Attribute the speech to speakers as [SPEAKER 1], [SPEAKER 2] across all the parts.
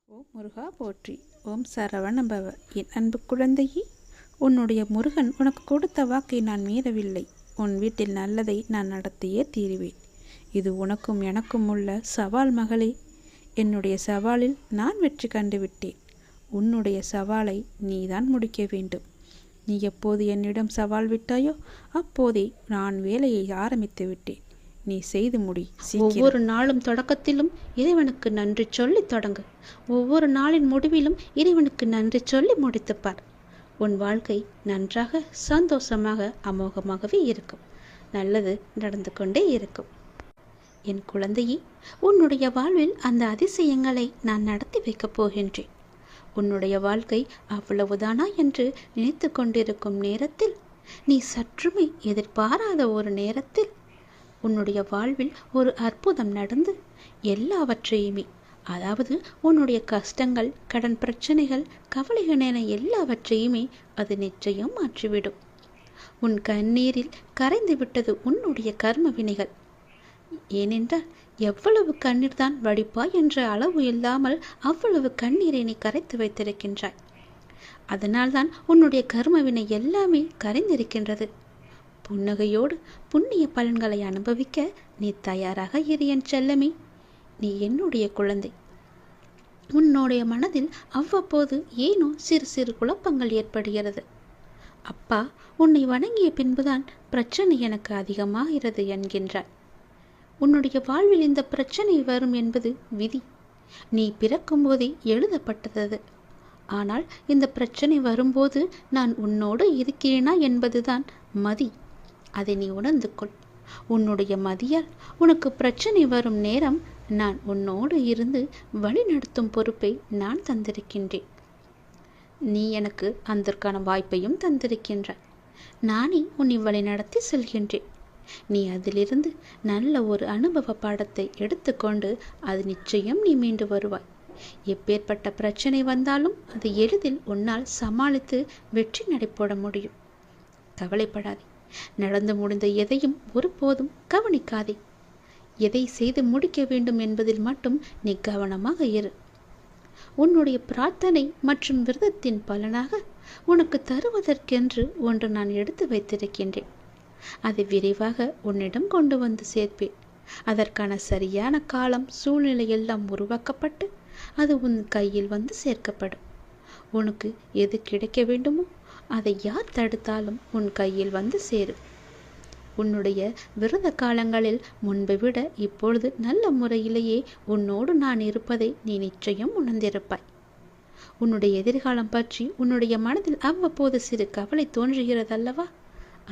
[SPEAKER 1] ஓம் முருகா போற்றி. ஓம் சரவணபவ. என் அன்பு குழந்தையே, உன்னுடைய முருகன் உனக்கு கொடுத்த வாக்கை நான் மீறவில்லை. உன் வீட்டில் நல்லதை நான் நடத்தியே தீருவேன். இது உனக்கும் எனக்கும் உள்ள சவால் மகளே. என்னுடைய சவாலில் நான் வெற்றி கண்டுவிட்டேன். உன்னுடைய சவாலை நீதான் முடிக்க வேண்டும். நீ எப்போது என்னிடம் சவால் விட்டாயோ அப்போதே நான் வேலையை ஆரம்பித்து விட்டேன். நீ செய்து முடி.
[SPEAKER 2] ஒவ்வொரு நாளும் தொடக்கத்திலும் இறைவனுக்கு நன்றி சொல்லி தொடங்கு. ஒவ்வொரு நாளின் முடிவிலும் இறைவனுக்கு நன்றி சொல்லி முடித்துப்பார். உன் வாழ்க்கை நன்றாக சந்தோஷமாக அமோகமாகவே இருக்கும். நல்லது நடந்து கொண்டே இருக்கும். என் குழந்தையே, உன்னுடைய வாழ்வில் அந்த அதிசயங்களை நான் நடத்தி வைக்கப் போகின்றேன். உன்னுடைய வாழ்க்கை அவ்வளவுதானா என்று நினைத்து கொண்டிருக்கும் நேரத்தில், நீ சற்றுமே எதிர்பாராத ஒரு நேரத்தில் உன்னுடைய வாழ்வில் ஒரு அற்புதம் நடந்து எல்லாவற்றையுமே, அதாவது உன்னுடைய கஷ்டங்கள், கடன் பிரச்சனைகள், கவலைகள் என எல்லாவற்றையுமே அது நிச்சயம் மாற்றிவிடும். உன் கண்ணீரில் கரைந்து விட்டது உன்னுடைய கர்ம வினைகள். ஏனென்றால் எவ்வளவு கண்ணீர் தான் வடிப்பாய் என்ற அளவு இல்லாமல் அவ்வளவு கண்ணீரை நீ கரைத்து வைத்திருக்கின்றாய். அதனால்தான் உன்னுடைய கர்ம வினை எல்லாமே கரைந்திருக்கின்றது. புன்னகையோடு புண்ணிய பலன்களை அனுபவிக்க நீ தயாராக இரு என் செல்லமே. நீ என்னுடைய குழந்தை. உன்னுடைய மனதில் அவ்வப்போது ஏனோ சிறு சிறு குழப்பங்கள் ஏற்படுகிறது. அப்பா, உன்னை வணங்கிய பின்புதான் பிரச்சனை எனக்கு அதிகமாகிறது என்கின்றாய். உன்னுடைய வாழ்வில் இந்த பிரச்சனை வரும் என்பது விதி. நீ பிறக்கும் போதே எழுதப்பட்டது. ஆனால் இந்த பிரச்சனை வரும்போது நான் உன்னோடு இருக்கிறேனா என்பதுதான் மதி. அதை நீ உணர்ந்து கொள். உன்னுடைய மதியால் உனக்கு பிரச்சனை வரும் நேரம் நான் உன்னோடு இருந்து வழி நடத்தும் பொறுப்பை நான் தந்திருக்கின்றேன். நீ எனக்கு அதற்கான வாய்ப்பையும் தந்திருக்கின்றாய். நானே உன்னை வழி நடத்தி செல்கின்றேன். நீ அதிலிருந்து நல்ல ஒரு அனுபவ பாடத்தை எடுத்துக்கொண்டு அது நிச்சயம் நீ மீண்டு வருவாய். எப்பேற்பட்ட பிரச்சனை வந்தாலும் அதை எளிதில் உன்னால் சமாளித்து வெற்றி நடைபோட முடியும். கவலைப்படாதே. நடந்து முடிந்த எதையும் ஒருபோதும் கவனிக்காதே. எதை செய்து முடிக்க வேண்டும் என்பதில் மட்டும் நீ கவனமாக இரு. உன்னுடைய பிரார்த்தனை மற்றும் விரதத்தின் பலனாக உனக்கு தருவதற்கென்று ஒன்று நான் எடுத்து வைத்திருக்கின்றேன். அதை விரைவாக உன்னிடம் கொண்டு வந்து சேர்ப்பேன். அதற்கான சரியான காலம், சூழ்நிலை எல்லாம் உருவாக்கப்பட்டு அது உன் கையில் வந்து சேர்க்கப்படும். உனக்கு எது கிடைக்க வேண்டுமோ அதை யார் தடுத்தாலும் உன் கையில் வந்து சேரும். உன்னுடைய விரத காலங்களில் முன்பை விட இப்பொழுது நல்ல முறையிலேயே உன்னோடு நான் இருப்பதை நீ நிச்சயம் உணர்ந்திருப்பாய். உன்னுடைய எதிர்காலம் பற்றி உன்னுடைய மனதில் அவ்வப்போது சிறு கவலை தோன்றுகிறதல்லவா?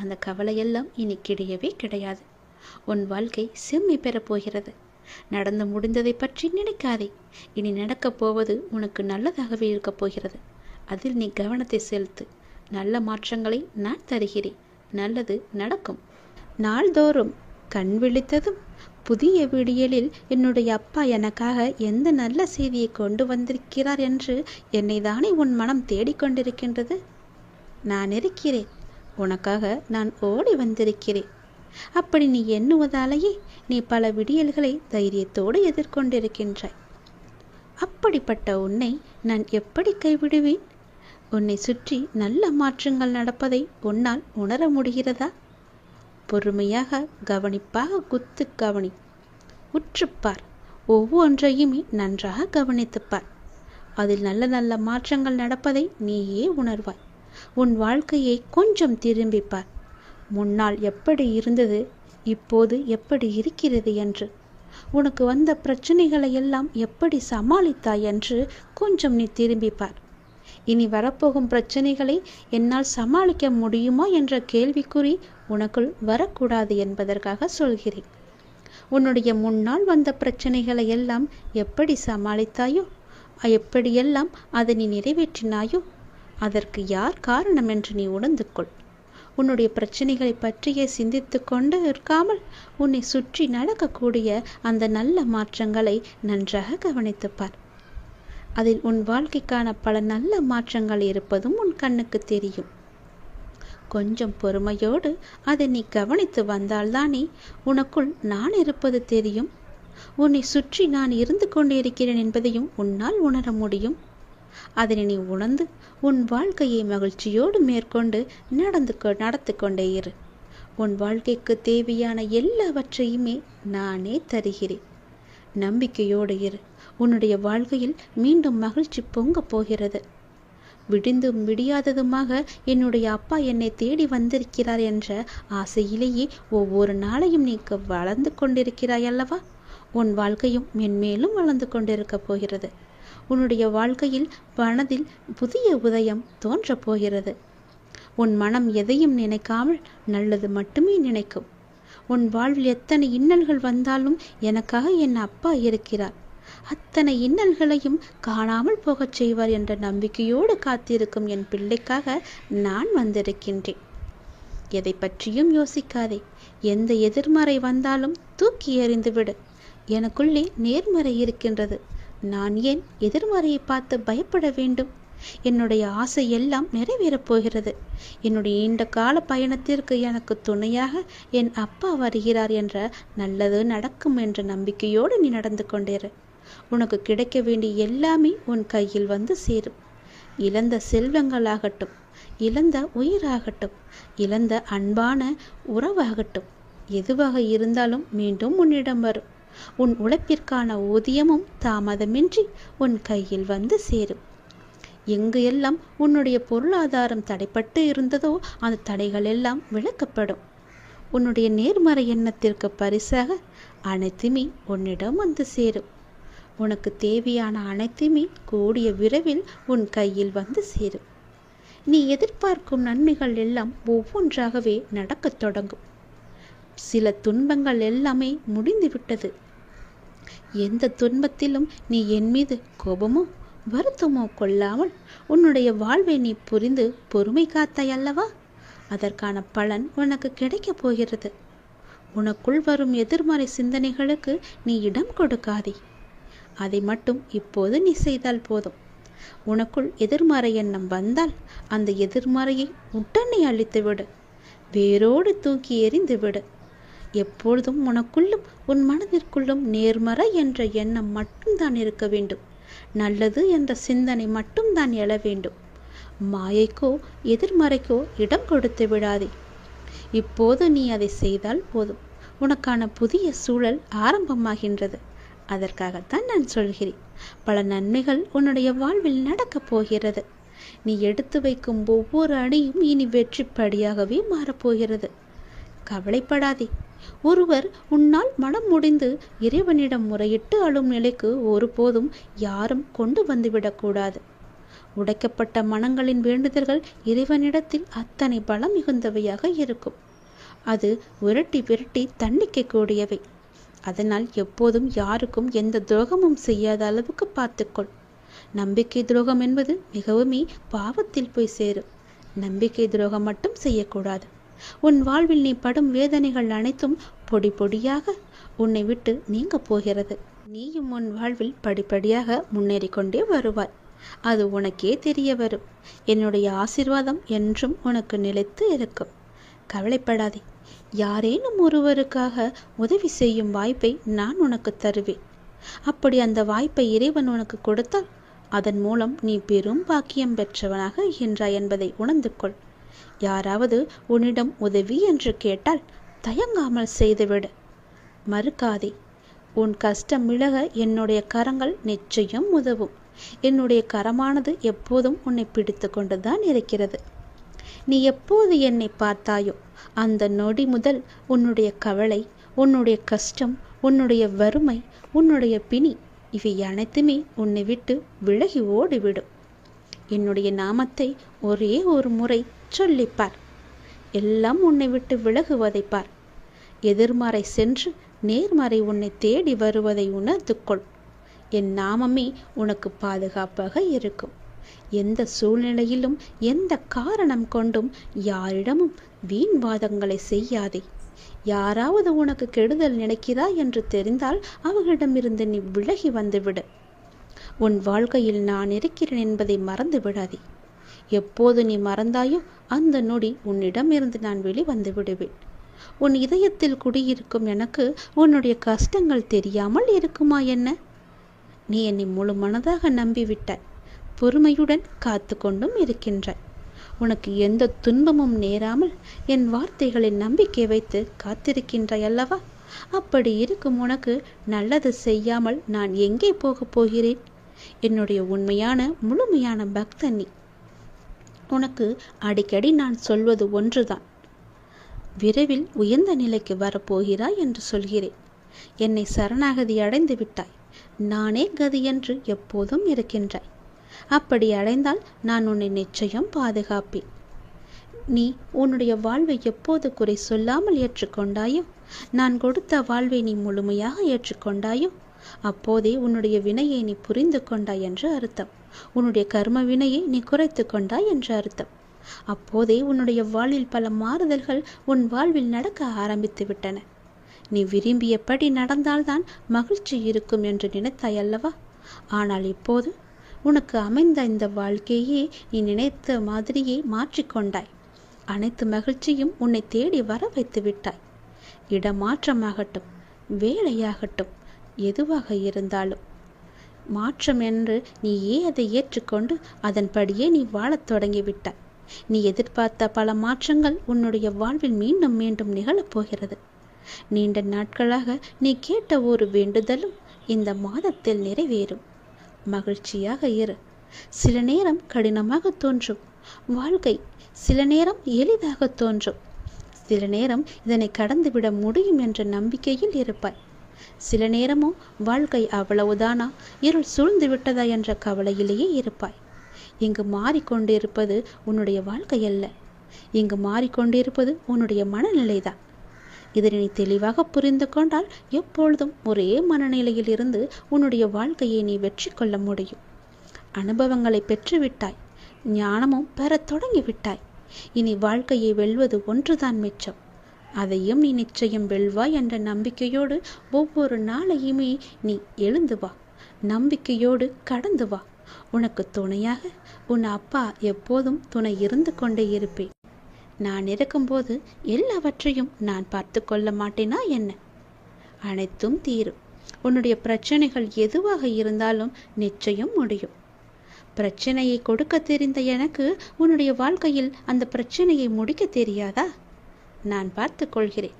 [SPEAKER 2] அந்த கவலையெல்லாம் இனி கிடையவே கிடையாது. உன் வாழ்க்கை செம்மை பெறப் போகிறது. நடந்து முடிந்ததை பற்றி நினைக்காதே. இனி நடக்கப் போவது உனக்கு நல்லதாகவே இருக்கப் போகிறது. அதில் நீ கவனத்தை செலுத்து. நல்ல மாற்றங்களை நான் தருகிறேன். நல்லது நடக்கும். நாள்தோறும் கண் விழித்ததும் புதிய விடியலில் என்னுடைய அப்பா எனக்காக எந்த நல்ல செய்தியை கொண்டு வந்திருக்கிறார் என்று என்னை தானே உன் மனம் தேடிக்கொண்டிருக்கின்றது. நான் இருக்கிறேன். உனக்காக நான் ஓடி வந்திருக்கிறேன். அப்படி நீ எண்ணுவதாலேயே நீ பல விடியல்களை தைரியத்தோடு எதிர்கொண்டிருக்கின்றாய். அப்படிப்பட்ட உன்னை நான் எப்படி கைவிடுவேன்? உன்னை சுற்றி நல்ல மாற்றங்கள் நடப்பதை உன்னால் உணர முடிகிறதா? பொறுமையாக கவனிப்பாக குத்து கவனி. உற்றுப்பார். ஒவ்வொன்றையுமே நன்றாக கவனித்துப்பார். அதில் நல்ல நல்ல மாற்றங்கள் நடப்பதை நீயே உணர்வாய். உன் வாழ்க்கையை கொஞ்சம் திரும்பிப்பார். முன்னால் எப்படி இருந்தது, இப்போது எப்படி இருக்கிறது என்று, உனக்கு வந்த பிரச்சனைகளை எல்லாம் எப்படி சமாளித்தாய் என்று கொஞ்சம் நீ திரும்பிப்பார். இனி வரப்போகும் பிரச்சனைகளை என்னால் சமாளிக்க முடியுமா என்ற கேள்விக்குறி உனக்குள் வரக்கூடாது என்பதற்காக சொல்கிறேன். உன்னுடைய முன்னால் வந்த பிரச்சனைகளை எல்லாம் எப்படி சமாளித்தாயோ, எப்படியெல்லாம் அதை நீ நிறைவேற்றினாயோ, அதற்கு யார் காரணம் என்று நீ உணர்ந்து கொள். உன்னுடைய பிரச்சனைகளை பற்றியே சிந்தித்து கொண்டு இருக்காமல் உன்னை சுற்றி நடக்கக்கூடிய அந்த நல்ல மாற்றங்களை நன்றாக கவனித்துப்பார். அதில் உன் வாழ்க்கைக்கான பல நல்ல மாற்றங்கள் இருப்பதும் உன் கண்ணுக்கு தெரியும். கொஞ்சம் பொறுமையோடு அதை நீ கவனித்து வந்தால்தானே உனக்குள் நான் இருப்பது தெரியும். உன்னை சுற்றி நான் இருந்து கொண்டே இருக்கிறேன் என்பதையும் உன்னால் உணர முடியும். அதனை நீ உணர்ந்து உன் வாழ்க்கையை மகிழ்ச்சியோடு மேற்கொண்டு நடத்து கொண்டே இரு. உன் வாழ்க்கைக்கு தேவையான எல்லாவற்றையுமே நானே தருகிறேன். நம்பிக்கையோடு இரு. உன்னுடைய வாழ்க்கையில் மீண்டும் மகிழ்ச்சி பொங்கப் போகிறது. விடிந்தும் விடியாததுமாக என்னுடைய அப்பா என்னை தேடி வந்திருக்கிறார் என்ற ஆசையிலேயே ஒவ்வொரு நாளையும் நீ வளர்ந்து கொண்டிருக்கிறாய் அல்லவா? உன் வாழ்க்கையும் மென்மேலும் வளர்ந்து கொண்டிருக்கப் போகிறது. உன்னுடைய வாழ்க்கையில் மனதில் புதிய உதயம் தோன்றப் போகிறது. உன் மனம் எதையும் நினைக்காமல் நல்லது மட்டுமே நினைக்கும். உன் வாழ்வில் எத்தனை இன்னல்கள் வந்தாலும் எனக்காக என் அப்பா இருக்கிறார், அத்தனை இன்னல்களையும் காணாமல் போகச் செய்வார் என்ற நம்பிக்கையோடு காத்திருக்கும் என் பிள்ளைக்காக நான் வந்திருக்கின்றேன். எதை பற்றியும் யோசிக்காதே. எந்த எதிர்மறை வந்தாலும் தூக்கி எறிந்துவிடு. எனக்குள்ளே நேர்மறை இருக்கின்றது. நான் ஏன் எதிர்மறையை பார்த்து பயப்பட வேண்டும்? என்னுடைய ஆசை எல்லாம் நிறைவேறப் போகிறது. என்னுடைய நீண்ட கால பயணத்திற்கு எனக்கு துணையாக என் அப்பா வருகிறார் என்ற நல்லது நடக்கும் என்ற நம்பிக்கையோடு நீ நடந்து கொண்டிரு. உனக்கு கிடைக்க வேண்டிய எல்லாமே உன் கையில் வந்து சேரும். இழந்த செல்வங்களாகட்டும், இழந்த உயிராகட்டும், இழந்த அன்பான உறவாகட்டும், எதுவாக இருந்தாலும் மீண்டும் உன்னிடம் வரும். உன் உழைப்பிற்கான ஊதியமும் தாமதமின்றி உன் கையில் வந்து சேரும். எங்கு எல்லாம் உன்னுடைய பொருளாதாரம் தடைப்பட்டு இருந்ததோ அந்த தடைகள் எல்லாம் விலக்கப்படும். உன்னுடைய நேர்மறை எண்ணத்திற்கு பரிசாக அனைத்துமே உன்னிடம் வந்து சேரும். உனக்கு தேவையான அனைத்துமே கூடிய விரைவில் உன் கையில் வந்து சேரும். நீ எதிர்பார்க்கும் நன்மைகள் எல்லாம் ஒவ்வொன்றாகவே நடக்கத் தொடங்கும். சில துன்பங்கள் எல்லாமே முடிந்துவிட்டது. எந்த துன்பத்திலும் நீ என் மீது கோபமோ வருத்தமோ கொள்ளாமல் உன்னுடைய வாழ்வை நீ புரிந்து பொறுமை காத்தாய் அல்லவா? அதற்கான பலன் உனக்கு கிடைக்கப் போகிறது. உனக்குள் வரும் எதிர்மறை சிந்தனைகளுக்கு நீ இடம் கொடுக்காதே. அதை மட்டும் இப்போது நீ செய்தால் போதும். உனக்குள் எதிர்மறை எண்ணம் வந்தால் அந்த எதிர்மறையை உடனே அழித்துவிடு. வேரோடு தூக்கி எறிந்து விடு. எப்பொழுதும் உனக்குள்ளும் உன் மனதிற்குள்ளும் நேர்மறை என்ற எண்ணம் மட்டும்தான் இருக்க வேண்டும். நல்லது என்ற சிந்தனை மட்டும்தான் எழ வேண்டும். மாயைக்கோ எதிர்மறைக்கோ இடம் கொடுத்து விடாதே. இப்போது நீ அதை செய்தால் போதும். உனக்கான புதிய சூழல் ஆரம்பமாகின்றது. அதற்காகத்தான் நான் சொல்கிறேன். பல நன்மைகள் உன்னுடைய வாழ்வில் நடக்கப் போகிறது. நீ எடுத்து வைக்கும் ஒவ்வொரு அடியும் இனி வெற்றி படியாகவே மாறப்போகிறது. கவலைப்படாதே. ஒருவர் உன்னால் மனம் முடிந்து இறைவனிடம் முறையிட்டு அழும் நிலைக்கு ஒருபோதும் யாரும் கொண்டு வந்துவிடக்கூடாது. உடைக்கப்பட்ட மனங்களின் வேண்டுதல்கள் இறைவனிடத்தில் அத்தனை பலம் மிகுந்தவையாக இருக்கும். அது விரட்டி விரட்டி தண்டிக்க கூடியவை. அதனால் எப்போதும் யாருக்கும் எந்த துரோகமும் செய்யாத அளவுக்கு பார்த்துக்கொள். நம்பிக்கை துரோகம் என்பது மிகவுமே பாவத்தில் போய் சேரும். நம்பிக்கை துரோகம் மட்டும் செய்யக்கூடாது. உன் வாழ்வில் நீ படும் வேதனைகள் அனைத்தும் பொடி பொடியாக உன்னை விட்டு நீங்க போகிறது. நீயும் உன் வாழ்வில் படிப்படியாக முன்னேறி கொண்டே வருவாய். அது உனக்கே தெரிய வரும். என்னுடைய ஆசீர்வாதம் என்றும் உனக்கு நிலைத்து இருக்கும். கவலைப்படாதே. யாரேனும் ஒருவருக்காக உதவி செய்யும் வாய்ப்பை நான் உனக்கு தருவேன். அப்படி அந்த வாய்ப்பை இறைவன் உனக்கு கொடுத்தால் அதன் மூலம் நீ பெரும் பாக்கியம் பெற்றவனாக இருக்கின்றாய் என்பதை உணர்ந்து கொள். யாராவது உன்னிடம் உதவி என்று கேட்டால் தயங்காமல் செய்துவிடு. மறுக்காதே. உன் கஷ்டம் விலக என்னுடைய கரங்கள் நிச்சயம் உதவும். என்னுடைய கரமானது எப்போதும் உன்னை பிடித்து கொண்டுதான் இருக்கிறது. நீ எப்போது என்னை பார்த்தாயோ அந்த நொடி முதல் உன்னுடைய கவலை, உன்னுடைய கஷ்டம், உன்னுடைய வறுமை, உன்னுடைய பிணி இவை அனைத்துமே உன்னை விட்டு விலகி ஓடிவிடும். என்னுடைய நாமத்தை ஒரே ஒரு முறை சொல்லிப்பார். எல்லாம் உன்னை விட்டு விலகுவதை பார். எதிர்மறை சென்று நேர்மறை உன்னை தேடி வருவதை உணர்ந்து கொள். என் நாமமே உனக்கு பாதுகாப்பாக இருக்கும். எந்த சூழ்நிலையிலும் எந்த காரணம் கொண்டும் யாரிடமும் வீண் வாதங்களை செய்யாதே. யாராவது உனக்கு கெடுதல் நினைக்கிறாய் என்று தெரிந்தால் அவர்களிடமிருந்து நீ விலகி வந்துவிடு. உன் வாழ்க்கையில் நான் இருக்கிறேன் என்பதை மறந்து விடாதே. எப்போது நீ மறந்தாயோ அந்த நொடி உன்னிடமிருந்து நான் வெளிவந்து விடுவேன். உன் இதயத்தில் குடியிருக்கும் எனக்கு உன்னுடைய கஷ்டங்கள் தெரியாமல் இருக்குமா என்ன? நீ என்னை முழு மனதாக நம்பிவிட்டாய். பொறுமையுடன் காத்து கொண்டும் இருக்கின்றாய். உனக்கு எந்த துன்பமும் நேராமல் என் வார்த்தைகளில் நம்பிக்கை வைத்து காத்திருக்கின்றாய் அல்லவா? அப்படி இருக்கும் உனக்கு நல்லது செய்யாமல் நான் எங்கே போகப் போகிறேன்? என்னுடைய உண்மையான முழுமையான பக்தன் நீ. உனக்கு அடிக்கடி நான் சொல்வது ஒன்றுதான். விரைவில் உயர்ந்த நிலைக்கு வரப்போகிறாய் என்று சொல்கிறேன். என்னை சரணாகதி அடைந்து விட்டாய். நானே கதி என்று எப்போதும் இருக்கின்றாய். அப்படி அடைந்தால் நான் உன்னை நிச்சயம் பாதுகாப்பேன். நீ உன்னுடைய வாழ்வை எப்போது குறை சொல்லாமல் ஏற்றுக்கொண்டாயோ, நான் கொடுத்த வாழ்வை நீ முழுமையாக ஏற்றுக்கொண்டாயோ, அப்போதே உன்னுடைய வினையை நீ புரிந்து கொண்டாய் என்று அர்த்தம். உன்னுடைய கர்ம வினையை நீ குறைத்து கொண்டாய் என்று அர்த்தம். அப்போதே உன்னுடைய வாழ்வில் பல மாறுதல்கள் உன் வாழ்வில் நடக்க ஆரம்பித்து விட்டன. நீ விரும்பியபடி நடந்தால்தான் மகிழ்ச்சி இருக்கும் என்று நினைத்தாய் அல்லவா? ஆனால் இப்போது உனக்கு அமைந்த இந்த வாழ்க்கையே நீ நினைத்த மாதிரியே மாற்றிக்கொண்டாய். அனைத்து மகிழ்ச்சியும் உன்னை தேடி வர வைத்து விட்டாய். இடமாற்றமாகட்டும், வேலையாகட்டும், எதுவாக இருந்தாலும் மாற்றம் என்று நீயே அதை ஏற்றுக்கொண்டு அதன்படியே நீ வாழத் தொடங்கிவிட்டாய். நீ எதிர்பார்த்த பல மாற்றங்கள் உன்னுடைய வாழ்வில் மீண்டும் மீண்டும் நிகழப்போகிறது. நீண்ட நாட்களாக நீ கேட்ட ஒரு வேண்டுதலும் இந்த மாதத்தில் நிறைவேறும். மகிழ்ச்சியாக இரு. சில நேரம் கடினமாக தோன்றும் வாழ்க்கை, சில நேரம் எளிதாக தோன்றும். சில நேரம் இதனை கடந்துவிட முடியும் என்ற நம்பிக்கையில் இருப்பாய். சில நேரமோ வாழ்க்கை அவ்வளவுதானா, இருள் சூழ்ந்து விட்டதா என்ற கவலையிலேயே இருப்பாய். இங்கு மாறிக்கொண்டிருப்பது உன்னுடைய வாழ்க்கை அல்ல. இங்கு மாறிக்கொண்டிருப்பது உன்னுடைய மனநிலைதான். இதனை நீ தெளிவாக புரிந்து கொண்டால் எப்பொழுதும் ஒரே மனநிலையில் இருந்து உன்னுடைய வாழ்க்கையை நீ வெற்றி கொள்ள முடியும். அனுபவங்களை பெற்றுவிட்டாய். ஞானமும் பெறத் தொடங்கிவிட்டாய். இனி வாழ்க்கையை வெல்வது ஒன்றுதான் மிச்சம். அதையும் நீ நிச்சயம் வெல்வாய் என்ற நம்பிக்கையோடு ஒவ்வொரு நாளையுமே நீ எழுந்து வா. நம்பிக்கையோடு கடந்து வா. உனக்கு துணையாக உன் அப்பா எப்போதும் துணை இருந்து கொண்டே இருப்பேன். நான் இருக்கும்போது எல்லாவற்றையும் நான் பார்த்து கொள்ள மாட்டேனா என்ன? அனைத்தும் தீரும். உன்னுடைய பிரச்சனைகள் எதுவாக இருந்தாலும் நிச்சயம் முடியும். பிரச்சனையை கொடுக்க தெரிந்த எனக்கு உன்னுடைய வாழ்க்கையில் அந்த பிரச்சனையை முடிக்க தெரியாதா? நான் பார்த்து கொள்கிறேன்.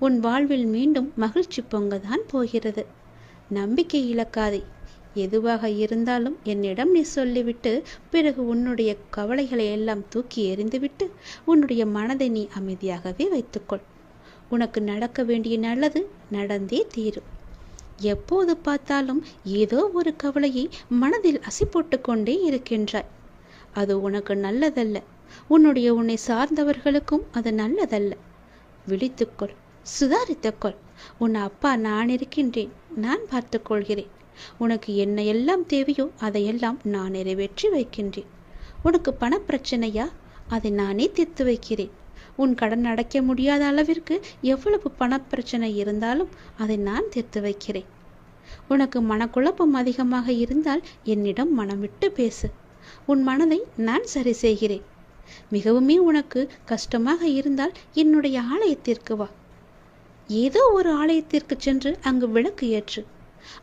[SPEAKER 2] உன் வாழ்வில் மீண்டும் மகிழ்ச்சி பொங்கதான் போகிறது. நம்பிக்கை இழக்காதே. எதுவாக இருந்தாலும் என்னிடம் நீ சொல்லிவிட்டு பிறகு உன்னுடைய கவலைகளை எல்லாம் தூக்கி எறிந்துவிட்டு உன்னுடைய மனதை நீ அமைதியாகவே வைத்துக்கொள். உனக்கு நடக்க வேண்டிய நல்லது நடந்தே தீரும். எப்போது பார்த்தாலும் ஏதோ ஒரு கவலையை மனதில் அசை போட்டு கொண்டே இருக்கின்றாய். அது உனக்கு நல்லதல்ல. உன்னை சார்ந்தவர்களுக்கும் அது நல்லதல்ல. விழித்துக்கொள், சுதாரித்துக்கொள். உன் அப்பா நான் இருக்கின்றேன். நான் பார்த்து கொள்கிறேன். உனக்கு என்ன எல்லாம் தேவையோ அதையெல்லாம் நான் நிறைவேற்றி வைக்கின்றேன். உனக்கு பணப்பிரச்சனையா? அதை நானே தீர்த்து வைக்கிறேன். உன் கடன் அடைக்க முடியாத அளவிற்கு எவ்வளவு பணப்பிரச்சனை இருந்தாலும் அதை நான் தீர்த்து வைக்கிறேன். உனக்கு மனக்குழப்பம் அதிகமாக இருந்தால் என்னிடம் மனம் விட்டு பேசு. உன் மனதை நான் சரி செய்கிறேன். மிகவுமே உனக்கு கஷ்டமாக இருந்தால் என்னுடைய ஆலயத்திற்கு வா. ஏதோ ஒரு ஆலயத்திற்கு சென்று அங்கு விளக்கு ஏற்று.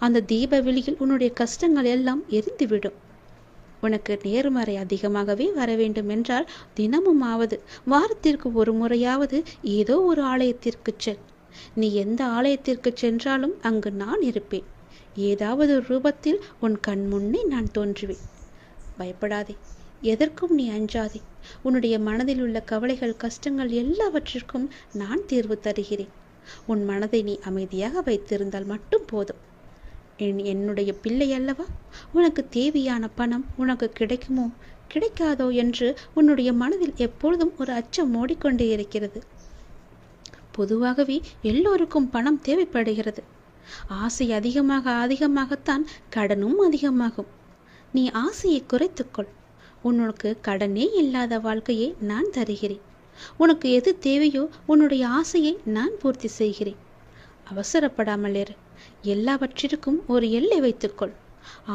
[SPEAKER 2] அந்த தீப வெளியில் உன்னுடைய கஷ்டங்கள் எல்லாம் எரிந்துவிடும். உனக்கு நேர்மறை அதிகமாகவே வர வேண்டும் என்றால் தினமும் ஆவது, வாரத்திற்கு ஒரு முறையாவது ஏதோ ஒரு ஆலயத்திற்கு செல். நீ எந்த ஆலயத்திற்கு சென்றாலும் அங்கு நான் இருப்பேன். ஏதாவது ரூபத்தில் உன் கண் முன்னே நான் தோன்றுவேன். பயப்படாதே. எதற்கும் நீ அஞ்சாதே. உன்னுடைய மனதில் உள்ள கவலைகள், கஷ்டங்கள் எல்லாவற்றிற்கும் நான் தீர்வு தருகிறேன். உன் மனதை நீ அமைதியாக வைத்திருந்தால் மட்டும் போதும். என்னுடைய பிள்ளை அல்லவா? உனக்கு தேவையான பணம் உனக்கு கிடைக்குமோ கிடைக்காதோ என்று உன்னுடைய மனதில் எப்பொழுதும் ஒரு அச்சம் ஓடிக்கொண்டே இருக்கிறது. பொதுவாகவே எல்லோருக்கும் பணம் தேவைப்படுகிறது. ஆசை அதிகமாகத்தான் கடனும் அதிகமாகும். நீ ஆசையை குறைத்துக்கொள். உனக்கு கடனே இல்லாத வாழ்க்கையை நான் தருகிறேன். உனக்கு எது தேவையோ உன்னுடைய ஆசையை நான் பூர்த்தி செய்கிறேன். அவசரப்படாமல் இரு. எல்லாவற்றிற்கும் ஒரு எல்லை வைத்துக்கொள்.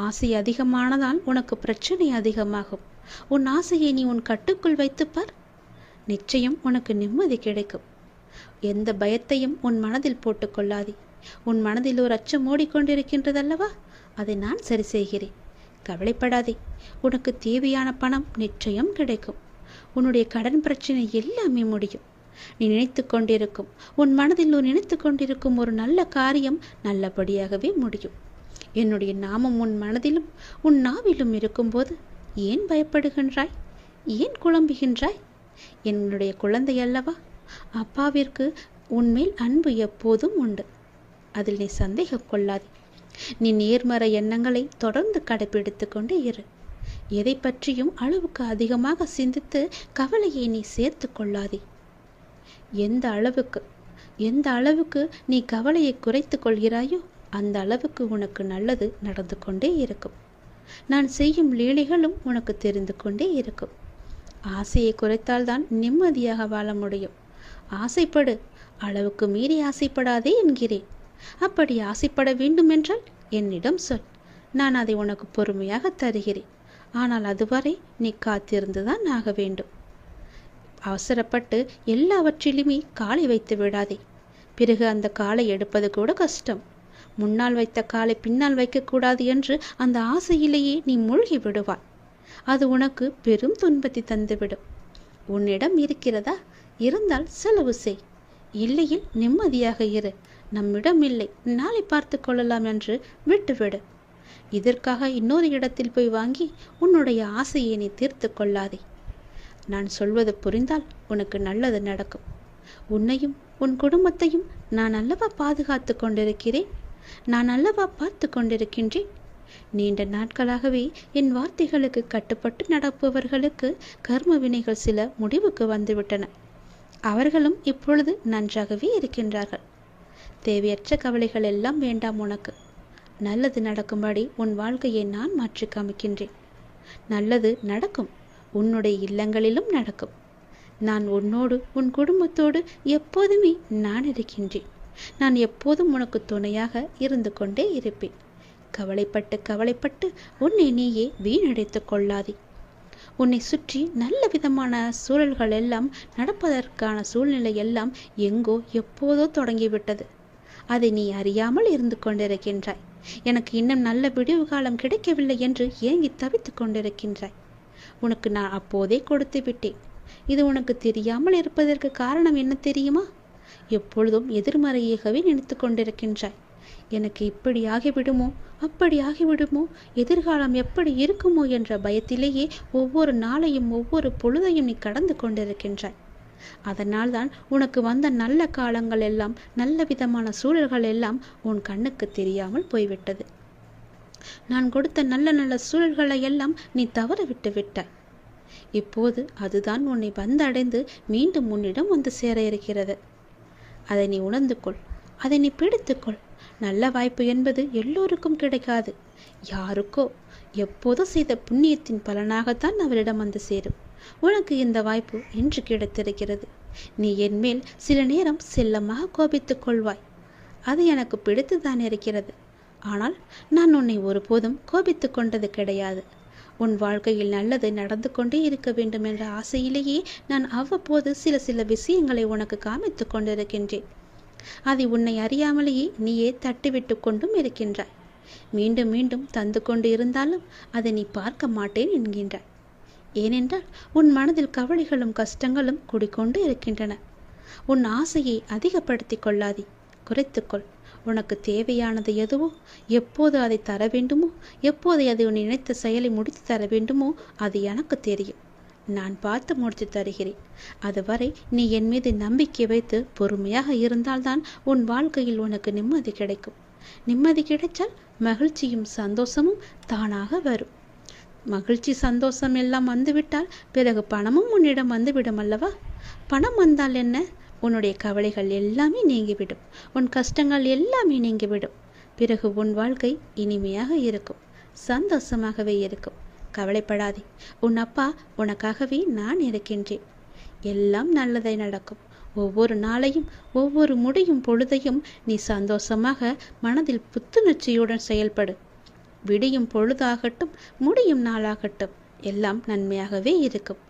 [SPEAKER 2] ஆசை அதிகமானதால் உனக்கு பிரச்சனை அதிகமாகும். உன் ஆசையை நீ உன் கட்டுக்குள் வைத்துப்பார். நிச்சயம் உனக்கு நிம்மதி கிடைக்கும். எந்த பயத்தையும் உன் மனதில் போட்டுக்கொள்ளாதே. உன் மனதில் ஒரு அச்சம் ஓடிக்கொண்டிருக்கின்றதல்லவா, அதை நான் சரி செய்கிறேன். கவலைப்படாதே. உனக்கு தேவையான பணம் நிச்சயம் கிடைக்கும். உன்னுடைய கடன் பிரச்சனை எல்லாமே முடியும். நீ நினைத்து கொண்டிருக்கும், உன் மனதில் நினைத்து கொண்டிருக்கும் ஒரு நல்ல காரியம் நல்லபடியாகவே முடியும். என்னுடைய நாமம் உன் மனதிலும் உன் நாவிலும் இருக்கும்போது ஏன் பயப்படுகின்றாய்? ஏன் குழம்புகின்றாய்? என்னுடைய குழந்தை அல்லவா, அப்பாவிற்கு உன்மேல் அன்பு எப்போதும் உண்டு. அதில் நீ சந்தேகம் கொள்ளாதே. நீ நேர்மறை எண்ணங்களை தொடர்ந்து கடைபிடித்து கொண்டே இரு. எதை பற்றியும் அளவுக்கு அதிகமாக சிந்தித்து கவலையை நீ சேர்த்து கொள்ளாதே. எந்த அளவுக்கு நீ கவலையை குறைத்து கொள்கிறாயோ அந்த அளவுக்கு உனக்கு நல்லது நடந்து கொண்டே இருக்கும். நான் செய்யும் லீலைகளும் உனக்கு தெரிந்து கொண்டே இருக்கும். ஆசையை குறைத்தால்தான் நிம்மதியாக வாழ முடியும். ஆசைப்படு, அளவுக்கு மீறி ஆசைப்படாதே என்கிறேன். அப்படி ஆசைப்பட வேண்டுமென்றால் என்னிடம் சொல், நான் அதை உனக்கு பொறுமையாக தருகிறேன். ஆனால் அதுவரை நீ காத்திருந்துதான் ஆக வேண்டும். அவசரப்பட்டு எல்லாவற்றிலுமே காலை வைத்து விடாதே. பிறகு அந்த காலை எடுப்பது கூட கஷ்டம். முன்னால் வைத்த காலை பின்னால் வைக்கக்கூடாது என்று அந்த ஆசையிலேயே நீ மூழ்கி விடுவாய். அது உனக்கு பெரும் துன்பத்தை தந்துவிடும். உன்னிடம் இருக்கிறதா? இருந்தால் செலவு செய். இல்லையில் நிம்மதியாக இரு. நம்மிடம் இல்லை, நாளை பார்த்து கொள்ளலாம் என்று விட்டுவிடு. இதற்காக இன்னொரு இடத்தில் போய் வாங்கி உன்னுடைய ஆசையை நீ தீர்த்து கொள்ளாதே. நான் சொல்வது புரிந்தால் உனக்கு நல்லது நடக்கும். உன்னையும் உன் குடும்பத்தையும் நான் அல்லவா பாதுகாத்து கொண்டிருக்கிறேன். நான் அல்லவா பார்த்து கொண்டிருக்கின்றேன். நீண்ட நாட்களாகவே என் வார்த்தைகளுக்கு கட்டுப்பட்டு நடப்பவர்களுக்கு கர்ம வினைகள் சில முடிவுக்கு வந்துவிட்டன. அவர்களும் இப்பொழுது நன்றாகவே இருக்கின்றார்கள். தேவையற்ற கவலைகள் எல்லாம் வேண்டாம் உனக்கு. நல்லது நடக்கும்படி உன் வாழ்க்கையை நான் மாற்றி காமிக்கின்றேன். நல்லது நடக்கும். உன்னுடைய இல்லங்களிலும் நடக்கும். நான் உன்னோடு உன் குடும்பத்தோடு எப்போதுமே நான் இருக்கின்றேன். நான் எப்போதும் உனக்கு துணையாக இருந்து கொண்டே இருப்பேன். கவலைப்பட்டு உன்னை நீயே வீணடைத்து கொள்ளாதே. உன்னை சுற்றி நல்ல விதமான சூழல்கள் எல்லாம் நடப்பதற்கான சூழ்நிலை எல்லாம் எங்கோ எப்போதோ தொடங்கிவிட்டது. அதை நீ அறியாமல் இருந்து கொண்டிருக்கின்றாய். எனக்கு இன்னும் நல்ல விடிவு காலம் கிடைக்கவில்லை என்று ஏங்கி தவித்து கொண்டிருக்கின்றாய். உனக்கு நான் அப்போதே கொடுத்து விட்டேன். இது உனக்கு தெரியாமல் இருப்பதற்கு காரணம் என்ன தெரியுமா? எப்பொழுதும் எதிர்மறையாகவே நினைத்து கொண்டிருக்கின்றாய். எனக்கு இப்படி ஆகிவிடுமோ, அப்படி ஆகிவிடுமோ, எதிர்காலம் எப்படி இருக்குமோ என்ற பயத்திலேயே ஒவ்வொரு நாளையும் ஒவ்வொரு பொழுதையும் நீ கடந்து கொண்டிருக்கின்றாய். அதனால் தான் உனக்கு வந்த நல்ல காலங்கள் எல்லாம், நல்ல விதமான சூழல்கள் எல்லாம் உன் கண்ணுக்கு தெரியாமல் போய்விட்டது. நான் கொடுத்த நல்ல நல்ல சூழல்களை எல்லாம் நீ தவற விட்டு விட்டாய். இப்போது அதுதான் உன்னை வந்தடைந்து மீண்டும் உன்னிடம் வந்து சேர இருக்கிறது. அதை நீ உணர்ந்து கொள். அதை நீ பிடித்துக்கொள். நல்ல வாய்ப்பு என்பது எல்லோருக்கும் கிடைக்காது. யாருக்கோ எப்போதோ செய்த புண்ணியத்தின் பலனாகத்தான் அவரிடம் வந்து சேரும். உனக்கு இந்த வாய்ப்பு இன்று கிடைத்திருக்கிறது. நீ என் மேல் சில நேரம் செல்லமாக கோபித்துக் கொள்வாய். அது எனக்கு பிடித்துதான் இருக்கிறது. ஆனால் நான் உன்னை ஒருபோதும் கோபித்து கொண்டது கிடையாது. உன் வாழ்க்கையில் நல்லது நடந்து கொண்டே இருக்க வேண்டும் என்ற ஆசையிலேயே நான் அவ்வப்போது சில விஷயங்களை உனக்கு காமித்து கொண்டிருக்கின்றேன். அதை உன்னை அறியாமலேயே நீயே தட்டிவிட்டு கொண்டும் இருக்கின்றாய். மீண்டும் மீண்டும் தந்து கொண்டு இருந்தாலும் அதை நீ பார்க்க மாட்டேன் என்கின்றாய். ஏனென்றால் உன் மனதில் கவலைகளும் கஷ்டங்களும் குடிக்கொண்டு இருக்கின்றன. உன் ஆசையை அதிகப்படுத்தி கொள்ளாதே, குறைத்துக்கொள். உனக்கு தேவையானது எதுவோ, எப்போது அதை தர வேண்டுமோ, எப்போது அதை உன் நினைத்த செயலை முடித்து தர வேண்டுமோ அது எனக்கு தெரியும். நான் பார்த்து முடித்து தருகிறேன். அதுவரை நீ என் மீது நம்பிக்கை வைத்து பொறுமையாக இருந்தால்தான் உன் வாழ்க்கையில் உனக்கு நிம்மதி கிடைக்கும். நிம்மதி கிடைத்தால் மகிழ்ச்சியும் சந்தோஷமும் தானாக வரும். மகிழ்ச்சி சந்தோஷம் எல்லாம் வந்துவிட்டால் பிறகு பணமும் உன்னிடம் வந்துவிடும் அல்லவா? பணம் வந்தால் என்ன? உன்னுடைய கவலைகள் எல்லாமே நீங்கிவிடும். உன் கஷ்டங்கள் எல்லாமே நீங்கிவிடும். பிறகு உன் வாழ்க்கை இனிமையாக இருக்கும், சந்தோஷமாகவே இருக்கும். கவலைப்படாதே. உன் அப்பா உனக்காகவே நான் இருக்கின்றேன். எல்லாம் நல்லதை நடக்கும். ஒவ்வொரு நாளையும் ஒவ்வொரு முடியும் பொழுதையும் நீ சந்தோஷமாக மனதில் புத்துணர்ச்சியுடன் செயல்படு. விடியும் பொழுதாகட்டும், முடியும் நாளாகட்டும், எல்லாம் நன்மையாகவே இருக்கும்.